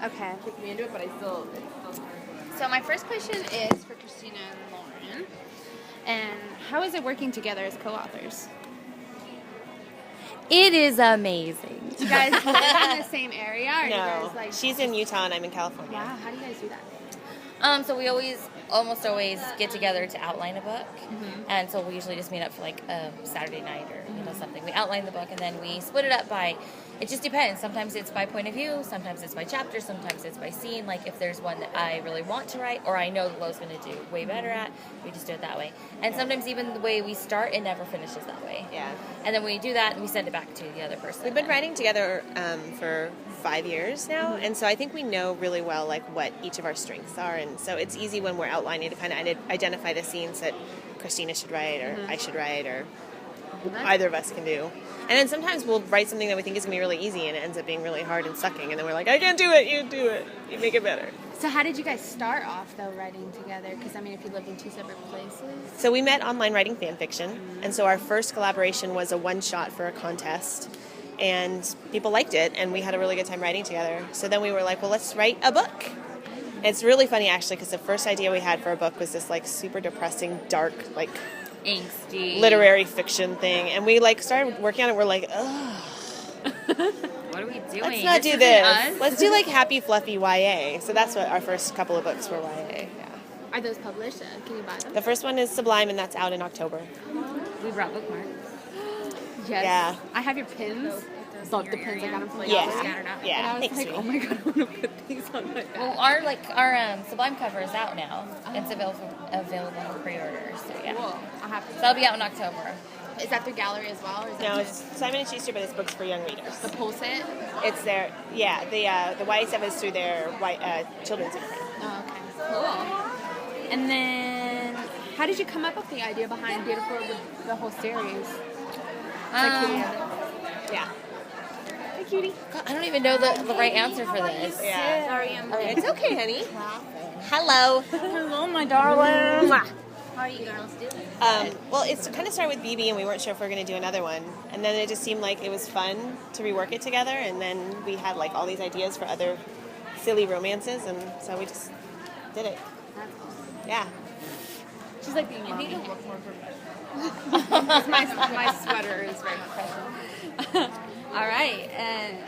Okay. Took me into it, but it's still So my first question is for Christina and Lauren. And how is it working together as co-authors? It is amazing. Do you guys live in the same area? Or do you No, guys, she's in Utah and I'm in California. Wow, how do you guys do that? So we almost always get together to outline a book, and so we usually just meet up for like a Saturday night or something. We outline the book and then we split it up by. It just depends. Sometimes it's by point of view, sometimes it's by chapter, sometimes it's by scene. Like if there's one that I really want to write or I know that Lo's going to do way better at, we just do it that way. And sometimes even the way we start, it never finishes that way. Yeah. And then we do that and we send it back to the other person. We've been writing together for 5 years now, and so I think we know really well like what each of our strengths are, and so it's easy when we're outlining to kind of identify the scenes that Christina should write or I should write or either of us can do. And then sometimes we'll write something that we think is going to be really easy and it ends up being really hard and sucking, and then we're like, I can't do it, you do it, you make it better. So how did you guys start off, though, writing together? Because, I mean, if you lived in two separate places. So we met online writing fan fiction, and so our first collaboration was a one-shot for a contest, and people liked it, and we had a really good time writing together. So then we were like, well, let's write a book. And it's really funny, actually, because the first idea we had for a book was this, like, super depressing, dark, like, angsty literary fiction thing, and we, like, started working on it, we're like, ugh. What are we doing? Let's not do this. Let's do, like, happy, fluffy YA. So that's what our first couple of books were, YA, yeah. Are those published? Can you buy them? The first one is Sublime, and that's out in October. We brought bookmarks. Yes. Yeah. I have your pins. Love the pins. I got them from Yeah. scattered out. Yeah. And I was Thanks, like, sweetie. oh my god, I want to put these on my back. Well, our Sublime cover is out now. It's available for pre-order. So yeah. Cool. I'll have to. So that'll be out in October. Is that through Gallery as well? Or is No, that it's Simon & Schuster, but it's books for young readers. the Pulse It? It's their, yeah, the YA stuff is through their children's imprint. Oh, okay. Cool. And then, how did you come up with the idea behind Beautiful, the whole series? Yeah. Hi, cutie. God, I don't even know the right answer for this. Yeah. Sorry, I'm It's okay, honey. Hello. Hello, my darling. How are you girls doing? Well, it's kind of started with BB, and we weren't sure if we were going to do another one. And then it just seemed like it was fun to rework it together, and then we had like all these ideas for other silly romances, and so we just did it. That's awesome. Yeah. She's like being mommy. Look more professional. my sweater is very professional. All right, and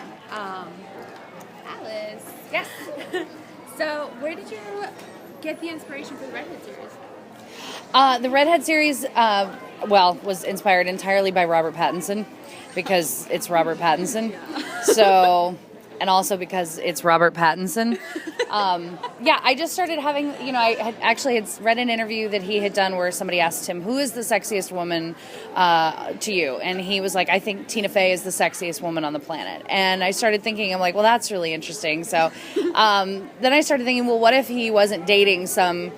Alice. Yes. So, where did you get the inspiration for the Redhead series? The Redhead series, was inspired entirely by Robert Pattinson because it's Robert Pattinson. So, and also because it's Robert Pattinson. I just started having, I had read an interview that he had done where somebody asked him, who is the sexiest woman to you? And he was like, I think Tina Fey is the sexiest woman on the planet. And I started thinking, I'm like, well, that's really interesting. So then I started thinking, well, what if he wasn't dating some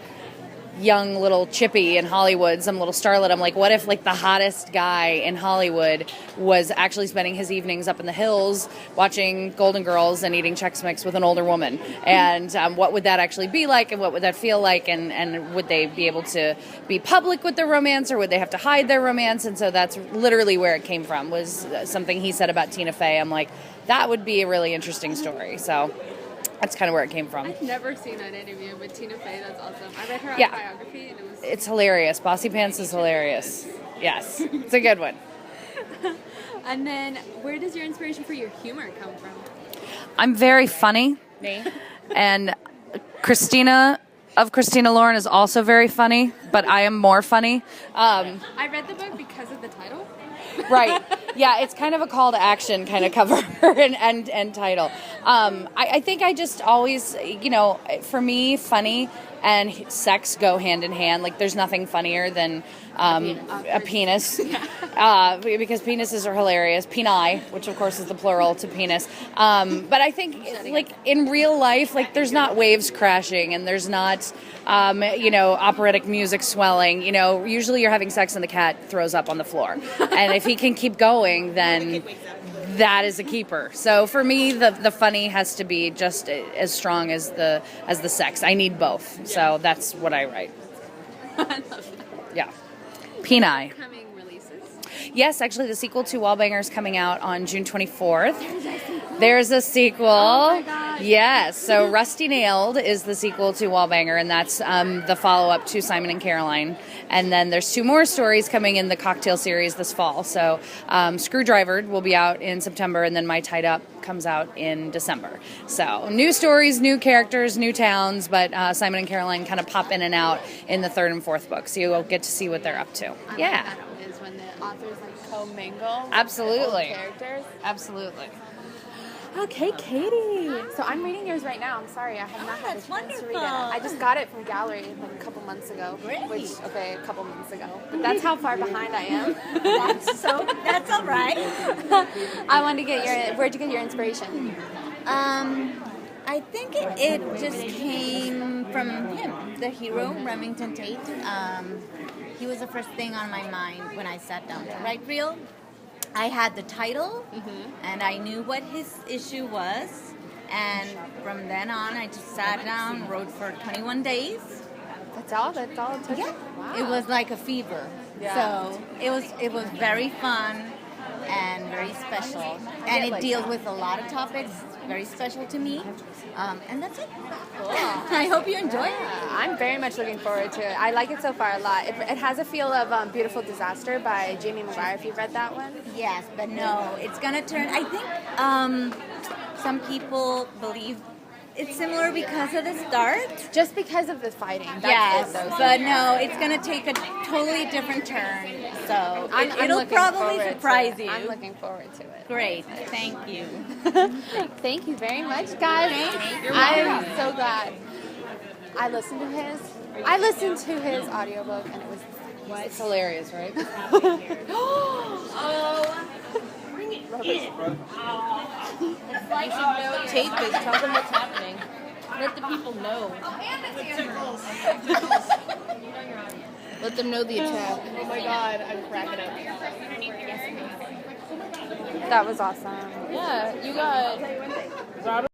young little chippy in Hollywood, some little starlet? I'm like, what if like the hottest guy in Hollywood was actually spending his evenings up in the hills watching Golden Girls and eating Chex Mix with an older woman? And what would that actually be like, and what would that feel like, and would they be able to be public with their romance, or would they have to hide their romance? And so that's literally where it came from, was something he said about Tina Fey. I'm like, that would be a really interesting story. So that's kind of where it came from. I've never seen that interview with Tina Fey. That's awesome. I read her autobiography, and It's hilarious. Bossy Pants is hilarious. Yes, it's a good one. And then, where does your inspiration for your humor come from? I'm very funny. Me? And Christina Lauren is also very funny, but I am more funny. I read the book because of the title. Right. Yeah, it's kind of a call to action kind of cover and title. I think I just always, for me, funny and sex go hand in hand. Like, there's nothing funnier than a penis. Because penises are hilarious. Peni, which of course is the plural to penis. But I think, like, in real life, like, there's not waves crashing, and there's not, operatic music swelling. Usually you're having sex and the cat throws up on the floor. And if he can keep going, then that is a keeper. So for me, the funny has to be just as strong as the sex. I need both. So that's what I write. I love that. Yeah. Peni. Upcoming releases? Yes, actually, the sequel to Wallbanger is coming out on June 24th. There's a sequel. Oh my God. Yes, so Rusty Nailed is the sequel to Wallbanger, and that's the follow-up to Simon and Caroline. And then there's 2 more stories coming in the cocktail series this fall. So Screwdriver will be out in September, and then My Tied Up comes out in December. So new stories, new characters, new towns, but Simon and Caroline kind of pop in and out in the 3rd and 4th book, so you'll get to see what they're up to. Yeah. Is when the authors like commingle. Absolutely. With the old characters. Absolutely. Okay, Katie. So I'm reading yours right now. I'm sorry, I have not had a chance to read it. I just got it from Gallery like a couple months ago. Great. A couple months ago. But that's how far behind I am. That's all right. I wanted to get where'd you get your inspiration? I think it just came from him, the hero, Remington Tate. He was the first thing on my mind when I sat down to write real. I had the title, and I knew what his issue was, and from then on, I just sat down, wrote for 21 days. That's all it took? Yeah. Wow. It was like a fever. Yeah. So it was very fun and very special, and it deals with a lot of topics very special to me, and that's it. Cool. I hope you enjoy it. I'm very much looking forward to it. I like it so far a lot. It has a feel of Beautiful Disaster by Jamie McGuire, if you've read that one. Yes, but no, it's gonna turn. I think some people believe it's similar because of the start. Just because of the fighting. Yes, That's it, though. but no, it's gonna take a totally different turn. So I'm it'll looking probably forward surprise to it. you. I'm looking forward to it. Great, thank you. Thank you very much, guys. I'm so glad. I listened to his audiobook, and it was It's hilarious, right? Tape this. Tell them what's happening. Let the people know. Let them know the attack. Oh my god, I'm cracking up. That was awesome. Yeah, you got Robert